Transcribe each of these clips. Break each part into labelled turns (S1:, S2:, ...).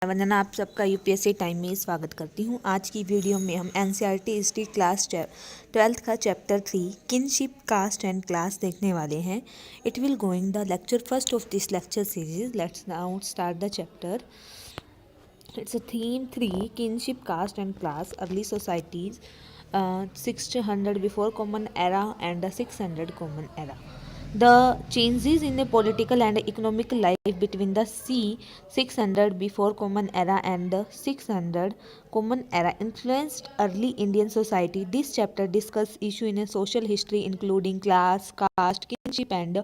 S1: वंदना, आप सबका UPSC time में स्वागत करती हूँ। आज की वीडियो में हम एनसीईआरटी हिस्ट्री क्लास 12th का chapter 3 kinship caste and class देखने वाले हैं। It will going the lecture first of this lecture series. Let's now start the chapter. It's a theme 3 kinship caste and class early societies, 600 before common era and the 600 common era. The changes in the political and economic life between the c 600 before common era and the 600 common era influenced early Indian society. This chapter discusses issues in a social history including class, caste, kinship and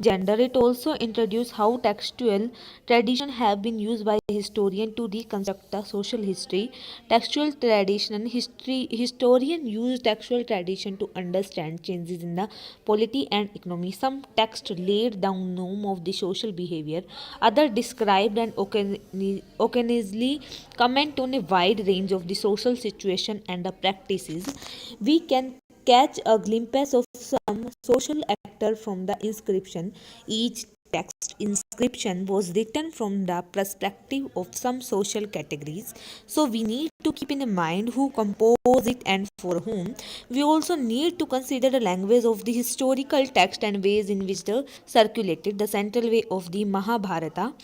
S1: gender. It also introduces how textual tradition have been used by historian to reconstruct the social history. Textual tradition historian use textual tradition to understand changes in the polity and economy. Some text laid down norm of the social behavior, other described and occasionally comment on a wide range of the social situation and the practices. We can catch a glimpse of some social actor from the inscription. Each text inscription was written from the perspective of some social categories, so we need to keep in mind who composed it and for whom. We also need to consider the language of the historical text and ways in which they circulated. The central way of the Mahabharata,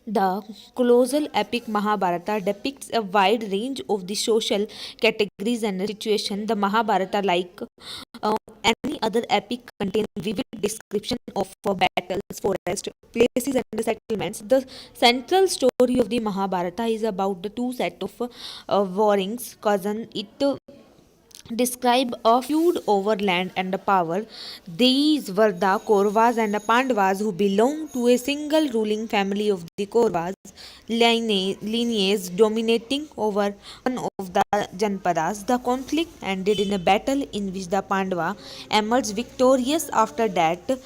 S1: the colossal epic Mahabharata, depicts a wide range of the social categories and situations. The Mahabharata, like any other epic, contains vivid description of battles, forests, places, and settlements. The central story of the Mahabharata is about the two set of warring cousins. It describe a feud over land and power. These were the Kauravas and the Pandavas, who belonged to a single ruling family of the Kauravas lineage dominating over one of the Janpadas. The conflict ended in a battle in which the Pandava emerged victorious. After that,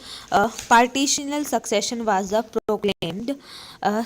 S1: partitional succession was proclaimed. Uh,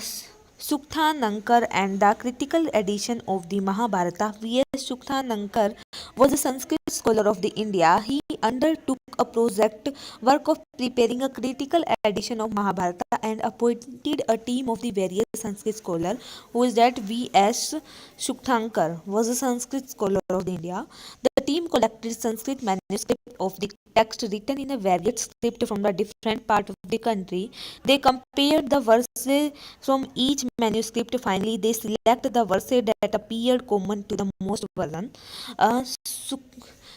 S1: Sukhtanankar and the critical edition of the Mahabharata. V.S. Sukhtanankar was a Sanskrit scholar of the India. He undertook a project work of preparing a critical edition of Mahabharata and appointed a team of the various Sanskrit scholars. Who is that? V.S. Sukhtanankar was a Sanskrit scholar of the India. The team collected Sanskrit manuscript of the text written in a varied script from the different part of the country. They compared the verses from each manuscript. Finally, they select the verses that appeared common to the most version.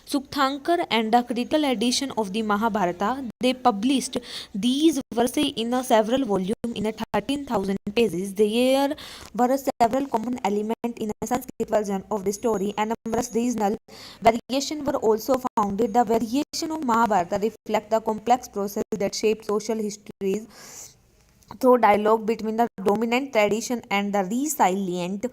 S1: Sukhthankar and the critical edition of the Mahabharata, they published these verses in a several volumes in a 13,000 pages. There were several common elements in a Sanskrit version of the story, and numerous regional variations were also found. The variation of Mahabharata reflect the complex process that shaped social histories through dialogue between the dominant tradition and the resilient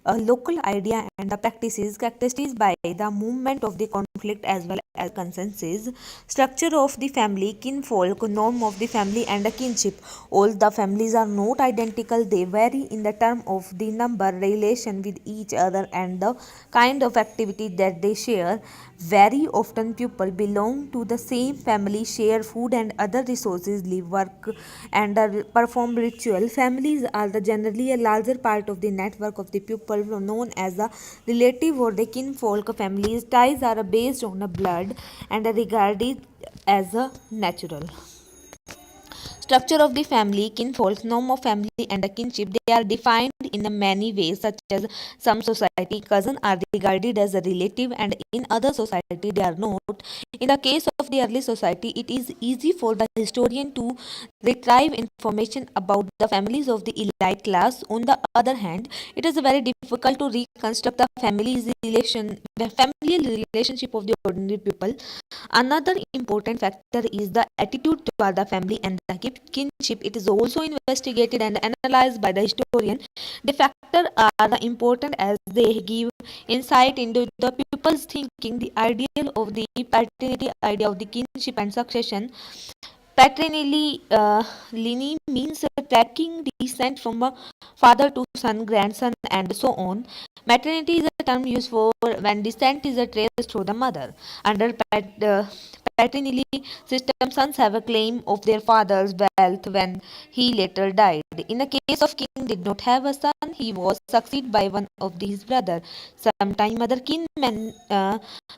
S1: local idea and the practices characterized by the movement of the conflict as well as consensus. Structure of the family, kinfolk, norm of the family and the kinship. All the families are not identical. They vary in the term of the number, relation with each other and the kind of activity that they share. Very often people belong to the same family, share food and other resources, live, work and perform ritual. Families are generally a larger part of the network of the people known as the relative or the kinfolk. Families ties are based on a blood and are regarded as a natural. Structure of the family, kinfolk, norm of family, and a kinship, they are defined in many ways, such as some society, cousins are regarded as a relative, and in other society, they are not. In the case of the early society, it is easy for the historian to retrieve information about the families of the elite class. On the other hand, it is very difficult to reconstruct the familial relationship of the ordinary people. Another important factor is the attitude toward the family and the kinship. It is also investigated and analyzed by the historian. The factors are important as they give insight into the people's thinking. The ideal of the paternity, idea of the kinship and succession. Paternally, means tracking descent from a father to son, grandson, and so on. Maternity is a term used for when descent is traced through the mother. Under patrilineal system, sons have a claim of their father's wealth when he later died. In the case of king did not have a son, he was succeeded by one of his brother. Sometime other kinmen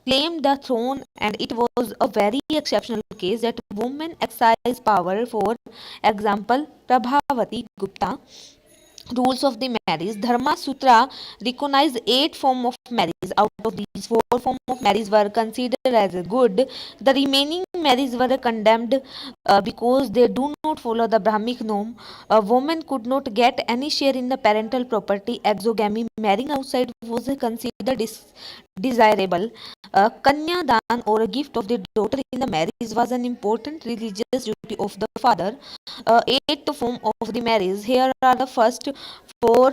S1: claimed the throne, and it was a very exceptional case that women exercised power. For example, Prabhavati Gupta rules of the marriage. Dharma Sutra recognized 8 forms of marriage. Out of these, 4 forms of marriage were considered as good. The remaining marriages were condemned because they do not follow the Brahmic norm. A woman could not get any share in the parental property. Exogamy, marrying outside, was considered desirable. Kanya Dan, or a gift of the daughter in the marriage, was an important religious duty of the father. Eighth form of the marriage. Here are the four,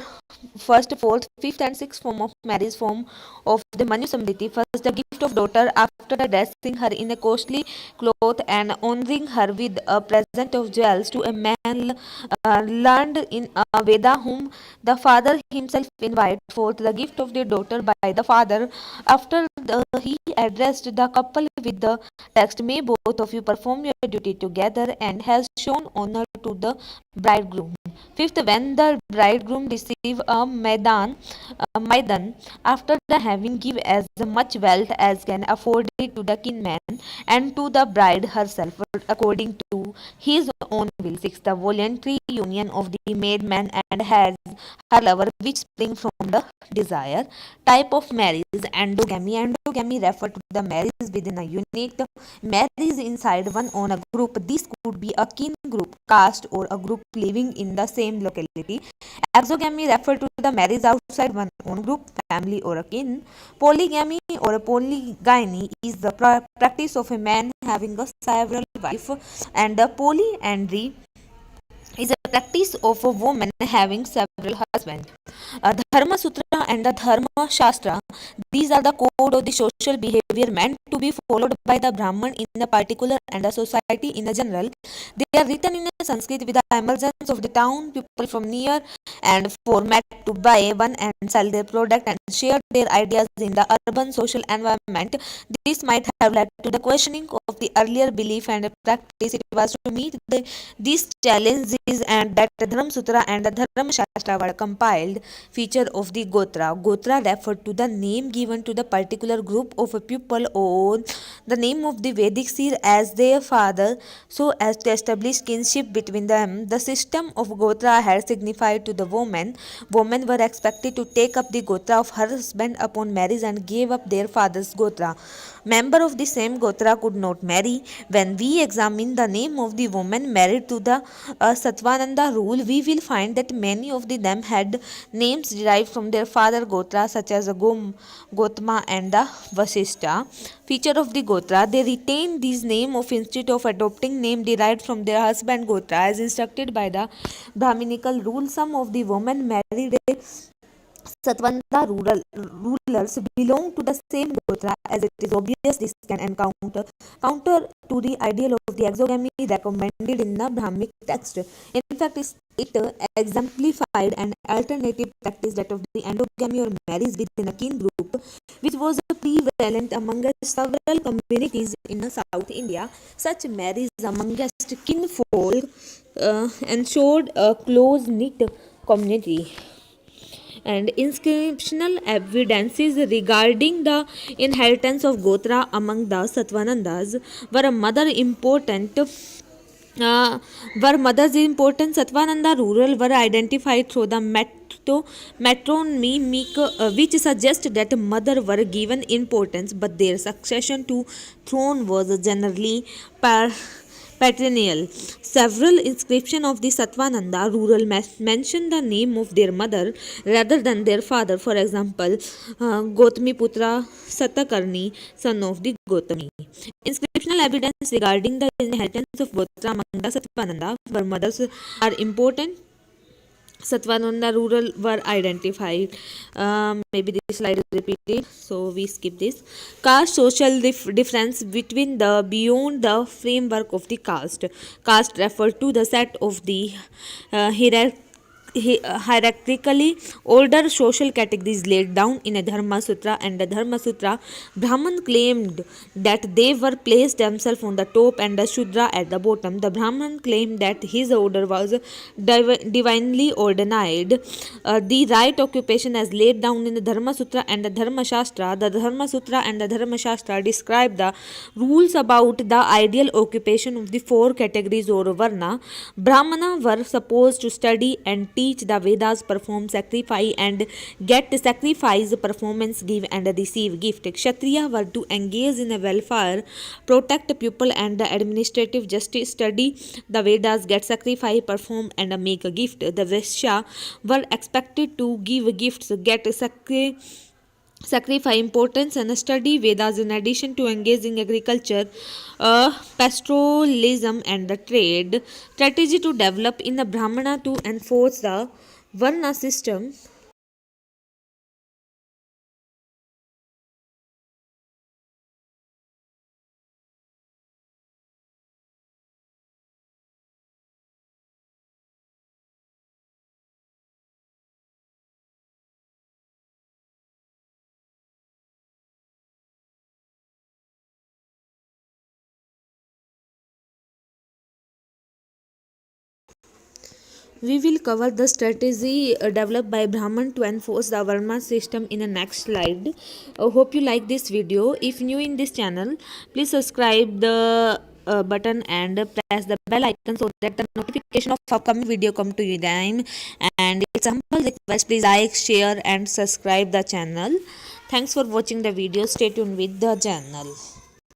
S1: first, fourth, fifth, and sixth form of marriage form of the Manu Samriti. First, the gift of daughter after dressing her in a costly cloth and honoring her with a present of jewels to a man learned in Veda, whom the father himself invited. Fourth, the gift of the daughter by the father after he addressed the couple with the text, "May both of you perform your duty together," and has shown honor to the bridegroom. Fifth, when the bridegroom receive a maidan after the having give as much wealth as can afford it to the kinman and to the bride herself according to his own will. Sixth, the voluntary union of the maidman and has her lover which spring from the desire. Type of marriage: endogamy. Endogamy refer to the marriage within a unit. Marriage inside one on a group. This could be a kin group, caste, or a group living in the same locality. Exogamy refer to the marriage outside one own group, family, or a kin. Polygamy or polygyny is the practice of a man having a several wives, and the polyandry is a practice of a woman having several husbands. Dharma Sutra and the Dharma Shastra, these are the code of the social behavior meant to be followed by the Brahman in a particular and the society in a general. They are written in a Sanskrit with the emergence of the town people from near and format to buy one and sell their product and share their ideas in the urban social environment. This might have led to the questioning of the earlier belief and practice. It was to meet these challenges and that the Dharma Sutra and the Dharma Shastra were compiled. Feature of the Gotra. Gotra referred to the name given to the particular group of a people or the name of the Vedic seer as their father, so as to establish kinship between them. The system of Gotra had signified to the women. Women were expected to take up the Gotra of her husband upon marriage and gave up their father's Gotra. Member of the same Gotra could not marry. When we examine the name of the woman married to the Satvananda rule, we will find that many of them had names derived from their father Gotra, such as Gotama and the Vasishta. Feature of the Gotra: they retained these name of instead of adopting name derived from their husband Gotra as instructed by the Brahminical rule. Some of the women married Satwanda rulers belong to the same Gotra, as it is obvious this can counter to the ideal of the exogamy recommended in the Brahmic text. In fact, it exemplified an alternative practice, that of the endogamy or marriage within a kin group, which was prevalent among several communities in South India. Such marriage amongst kinfolk ensured a close-knit community, and inscriptional evidences regarding the inheritance of Gotra among the Satvanandas were mothers important. Satvananda rural were identified through the metronymic, which suggests that mother were given importance, but their succession to throne was generally patrilineal. Several inscriptions of the Satvananda rural mention the name of their mother rather than their father. For example, Gotami Putra Satakarni, son of the Gotami. Inscriptional evidence regarding the inheritance of Gotra among the Satvananda, where mothers are important, Satvananda rural were identified. Maybe this slide is repeated, so we skip this. Caste: social difference between the beyond the framework of the caste. Caste refer to the set of the hierarchically order social categories laid down in a Dharma Sutra, and the Dharma Sutra, Brahman claimed that they were placed themselves on the top and the Shudra at the bottom. The Brahman claimed that his order was divinely ordained. The right occupation as laid down in the Dharma Sutra and the Dharma Shastra. The Dharma Sutra and the Dharma Shastra describe the rules about the ideal occupation of the four categories or Varna. Brahmana were supposed to study and teach the Vedas, perform sacrifice and get sacrifice, performance, give and receive gift. Kshatriya were to engage in a welfare, protect people and administrative justice, study the Vedas, get sacrifice, perform and make a gift. The Vaishya were expected to give gifts, get sacrifice importance and study Vedas in addition to engaging agriculture, pastoralism and the trade. Strategy to develop in the Brahmana to enforce the Varna system. We will cover the strategy developed by Brahman to enforce the Varna system in the next slide. Hope you like this video. If new in this channel, please subscribe the button and press the bell icon so that the notification of upcoming video come to you time. And it's a humble request, please like, share and subscribe the channel. Thanks for watching the video. Stay tuned with the channel.